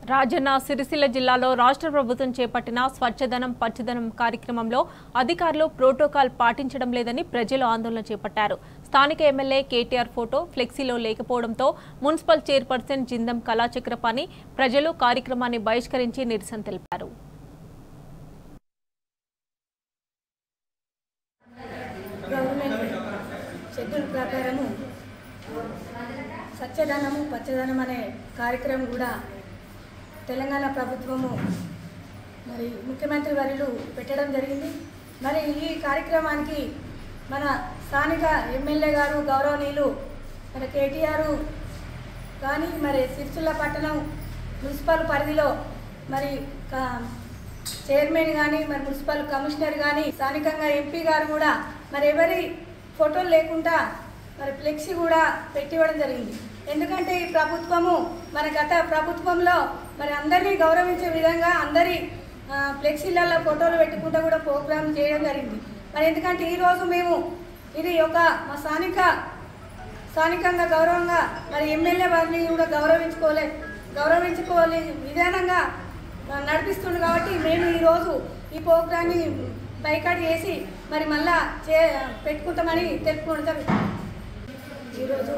రాజన్న సిరిసిల్ల జిల్లాలో రాష్ట్ర ప్రభుత్వం చేపట్టిన స్వచ్ఛదనం పచ్చదనం కార్యక్రమంలో అధికారులు ప్రోటోకాల్ పాటించడం లేదని ప్రజలు ఆందోళన చేపట్టారు. స్థానిక ఎమ్మెల్యే కేటీఆర్ ఫోటో ఫ్లెక్సీలో లేకపోవడంతో మున్సిపల్ చైర్పర్సన్ జిందం కళాచక్రపాణి ప్రజలు కార్యక్రమాన్ని బహిష్కరించి నిరసన తెలిపారు. స్వచ్ఛదనము పచ్చదనం అనే కార్యక్రమం కూడా తెలంగాణ ప్రభుత్వము మరి ముఖ్యమంత్రి వర్యులు పెట్టడం జరిగింది. మరి ఈ కార్యక్రమానికి మన స్థానిక ఎమ్మెల్యే గారు గౌరవనీయులు మన కేటీఆర్ కానీ మరి సిరిసిల్ల పట్టణం మున్సిపల్ పరిధిలో మరి చైర్మన్ కానీ మరి మున్సిపల్ కమిషనర్ కానీ స్థానికంగా ఎంపీ గారు కూడా మరి ఎవరి ఫోటోలు లేకుండా మరి ఫ్లెక్సీ కూడా పెట్టివ్వడం జరిగింది. ఎందుకంటే ఈ ప్రభుత్వము మన గత ప్రభుత్వంలో మరి అందరినీ గౌరవించే విధంగా అందరి ఫ్లెక్సీలలో ఫోటోలు పెట్టుకుంటూ కూడా ప్రోగ్రామ్ చేయడం జరిగింది. మరి ఎందుకంటే ఈరోజు మేము ఇది ఒక మా స్థానికంగా గౌరవంగా మరి ఎమ్మెల్యే వారిని కూడా గౌరవించుకోలే విధానంగా నడిపిస్తుంది. కాబట్టి మేము ఈరోజు ఈ ప్రోగ్రాన్ని బైకాట్ చేసి మరి మళ్ళా పెట్టుకుంటామని తెలుపుకుంటాం. ఈరోజు